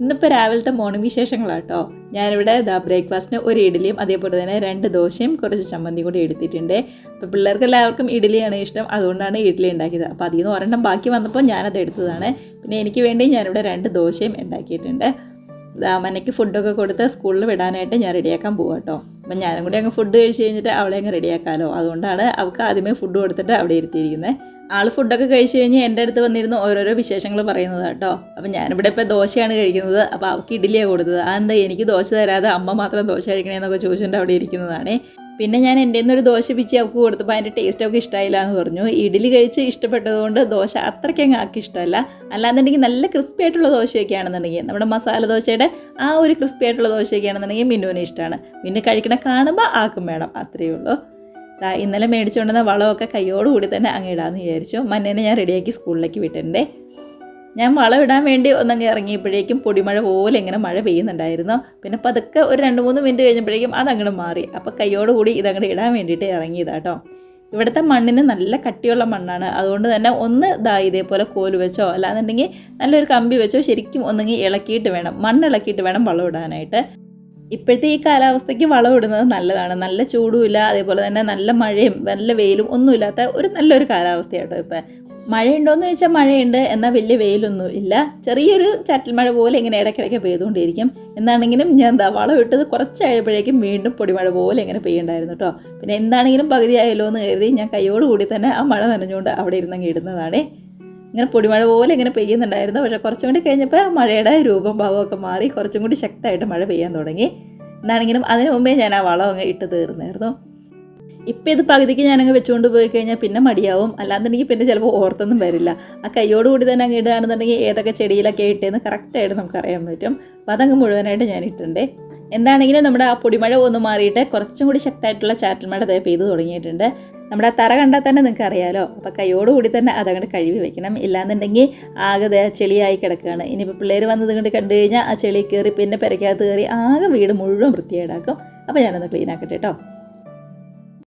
ഇന്നിപ്പോൾ രാവിലത്തെ മോർണിംഗ് വിശേഷങ്ങളാട്ടോ. ഞാനിവിടെ ബ്രേക്ക്ഫാസ്റ്റിന് ഒരു ഇഡ്ഡലിയും അതേപോലെ തന്നെ 2 ദോശയും കുറച്ച് ചമ്മന്തി കൂടി എടുത്തിട്ടുണ്ട്. അപ്പോൾ പിള്ളേർക്ക് എല്ലാവർക്കും ഇഡ്ഡലിയാണ് ഇഷ്ടം, അതുകൊണ്ടാണ് ഇഡ്ഡലി ഉണ്ടാക്കിയത്. അപ്പോൾ അതിൽ നിന്ന് ഒരെണ്ണം ബാക്കി വന്നപ്പോൾ ഞാനത് എടുത്തതാണ്. പിന്നെ എനിക്ക് വേണ്ടി ഞാനിവിടെ 2 ദോശയും ഉണ്ടാക്കിയിട്ടുണ്ട്. മനയ്ക്ക് ഫുഡൊക്കെ കൊടുത്ത് സ്കൂളിൽ വിടാനായിട്ട് ഞാൻ റെഡിയാക്കാൻ പോകാം കേട്ടോ. അപ്പം ഞാനും കൂടി അങ്ങ് ഫുഡ് കഴിച്ച് കഴിഞ്ഞിട്ട് അവളെ അങ്ങ് റെഡിയാക്കാമല്ലോ, അതുകൊണ്ടാണ് അവൾക്ക് ആദ്യമേ ഫുഡ് കൊടുത്തിട്ട് അവിടെ ഇരുത്തിയിരിക്കുന്നത്. ആൾ ഫുഡൊക്കെ കഴിച്ച് കഴിഞ്ഞ് എൻ്റെ അടുത്ത് വന്നിരുന്നു ഓരോരോ വിശേഷങ്ങൾ പറയുന്നത് കേട്ടോ. അപ്പം ഞാനിവിടെ ഇപ്പോൾ ദോശയാണ് കഴിക്കുന്നത്, അപ്പോൾ അവൾക്ക് ഇഡ്ഡലിയാണ് കൊടുത്തത്. അതെന്താ എനിക്ക് ദോശ തരാതെ അമ്മ മാത്രം ദോശ കഴിക്കണേന്നൊക്കെ ചോദിച്ചുകൊണ്ട് അവിടെ ഇരിക്കുന്നതാണ്. പിന്നെ ഞാൻ എൻ്റെ നിന്നൊരു ദോശ പിച്ചി അവൾക്ക് കൊടുത്തപ്പോൾ അതിൻ്റെ ടേസ്റ്റ് ഒക്കെ ഇഷ്ടമായില്ല എന്ന് പറഞ്ഞു. ഇഡ്ഡലി കഴിച്ച് ഇഷ്ടപ്പെട്ടതുകൊണ്ട് ദോശ അത്രയ്ക്കങ്ങ് ആക്കി ഇഷ്ടമല്ല. അല്ലാന്നുണ്ടെങ്കിൽ നല്ല ക്രിസ്പി ആയിട്ടുള്ള ദോശയൊക്കെ ആണെന്നുണ്ടെങ്കിൽ, നമ്മുടെ മസാല ദോശയുടെ ആ ഒരു ക്രിസ്പി ആയിട്ടുള്ള ദോശയൊക്കെ ആണെന്നുണ്ടെങ്കിൽ മിന്നുവിന് ഇഷ്ടമാണ്. മിന്നു കഴിക്കണ കാണുമ്പോൾ ആക്കും വേണം, അത്രയേ ഉള്ളൂ. ഇന്നലെ മേടിച്ചുകൊണ്ടുവന്ന വളമൊക്കെ കയ്യോടുകൂടി തന്നെ അങ്ങ് ഇടാമെന്ന് വിചാരിച്ചു. മന്നേനെ ഞാൻ റെഡിയാക്കി സ്കൂളിലേക്ക് വിട്ടിട്ടുണ്ടേ. ഞാൻ വളം ഇടാൻ വേണ്ടി ഒന്നങ്ങ് ഇറങ്ങിയപ്പോഴേക്കും പൊടിമഴ പോലെ ഇങ്ങനെ മഴ പെയ്യുന്നുണ്ടായിരുന്നു. പിന്നെ പതുക്കെ ഒരു 2-3 മിനിറ്റ് കഴിഞ്ഞപ്പോഴേക്കും അതങ്ങോട്ട് മാറി. അപ്പോൾ കയ്യോടുകൂടി ഇതങ്ങോട്ട് ഇടാൻ വേണ്ടിയിട്ട് ഇറങ്ങിയതാട്ടോ. ഇവിടുത്തെ മണ്ണിന് നല്ല കട്ടിയുള്ള മണ്ണാണ്, അതുകൊണ്ട് തന്നെ ഒന്ന് ഇതേപോലെ കോല് വെച്ചോ അല്ലാന്നുണ്ടെങ്കിൽ നല്ലൊരു കമ്പി വെച്ചോ ശരിക്കും ഒന്നെങ്കിൽ ഇളക്കിയിട്ട് വേണം, മണ്ണ് ഇളക്കിയിട്ട് വേണം വളം ഇടാനായിട്ട്. ഇപ്പോഴത്തെ ഈ കാലാവസ്ഥയ്ക്ക് വളം ഇടുന്നത് നല്ലതാണ്. നല്ല ചൂടുമില്ല, അതേപോലെ തന്നെ നല്ല മഴയും നല്ല വെയിലും ഒന്നുമില്ലാത്ത ഒരു നല്ലൊരു കാലാവസ്ഥയാട്ടോ ഇപ്പം. മഴയുണ്ടോയെന്ന് ചോദിച്ചാൽ മഴയുണ്ട്, എന്നാൽ വലിയ വെയിലൊന്നും ഇല്ല. ചെറിയൊരു ചാറ്റൽ മഴ പോലെ ഇങ്ങനെ ഇടയ്ക്കിടയ്ക്ക് പെയ്തുകൊണ്ടിരിക്കും. എന്നാണെങ്കിലും ഞാൻ വളം ഇട്ടത് കുറച്ചായപ്പോഴേക്കും വീണ്ടും പൊടിമഴ പോലെ ഇങ്ങനെ പെയ്യുണ്ടായിരുന്നു കേട്ടോ. പിന്നെ എന്താണെങ്കിലും പകുതിയായല്ലോ എന്ന് കരുതി ഞാൻ കൈയോടുകൂടി തന്നെ ആ മഴ നനഞ്ഞുകൊണ്ട് അവിടെ ഇരുന്നങ്ങ് ഇടുന്നതാണ്. ഇങ്ങനെ പൊടിമഴ പോലെ ഇങ്ങനെ പെയ്യുന്നുണ്ടായിരുന്നു. പക്ഷേ കുറച്ചും കൂടി കഴിഞ്ഞപ്പോൾ മഴയുടെ രൂപം ഭാവമൊക്കെ മാറി കുറച്ചും കൂടി ശക്തമായിട്ട് മഴ പെയ്യാൻ തുടങ്ങി. എന്താണെങ്കിലും അതിന് മുമ്പേ ഞാൻ ആ വളം അങ്ങ് ഇട്ട് തീർന്നായിരുന്നു. ഇപ്പം ഇത് പകുതിക്ക് ഞാനങ്ങ് വെച്ചുകൊണ്ട് പോയി കഴിഞ്ഞാൽ പിന്നെ മടിയാവും, അല്ലാന്നുണ്ടെങ്കിൽ പിന്നെ ചിലപ്പോൾ ഓർത്തൊന്നും വരില്ല. ആ കയ്യോടുകൂടി തന്നെ അങ്ങ് ഇടുകയാണെന്നുണ്ടെങ്കിൽ ഏതൊക്കെ ചെടിയിലൊക്കെ ഇട്ടേന്ന് കറക്റ്റായിട്ട് നമുക്ക് അറിയാൻ പറ്റും. അപ്പോൾ അതങ്ങ് മുഴുവനായിട്ട് ഞാൻ ഇട്ടിട്ടുണ്ട്. എന്താണെങ്കിലും നമ്മുടെ ആ പൊടിമഴ ഒന്ന് മാറിയിട്ട് കുറച്ചും കൂടി ശക്തമായിട്ടുള്ള ചാറ്റൽ മഴ പെയ്തു തുടങ്ങിയിട്ടുണ്ട്. നമ്മുടെ ആ തറ കണ്ടാൽ തന്നെ നിങ്ങൾക്ക് അറിയാമല്ലോ. അപ്പോൾ കൈയോടുകൂടി തന്നെ അതങ്ങോട്ട് കഴുകി വെക്കണം, ഇല്ലാന്നുണ്ടെങ്കിൽ ആകെ ചെളിയായി കിടക്കുകയാണ്. ഇനിയിപ്പോൾ പിള്ളേർ വന്നത് കൊണ്ട് കണ്ടു കഴിഞ്ഞാൽ ആ ചെളി കയറി പിന്നെ പെരയ്ക്കകത്ത് കയറി ആകെ വീട് മുഴുവൻ വൃത്തിയേടാക്കും. അപ്പോൾ ഞാനൊന്ന് ക്ലീൻ ആക്കട്ടെ കേട്ടോ.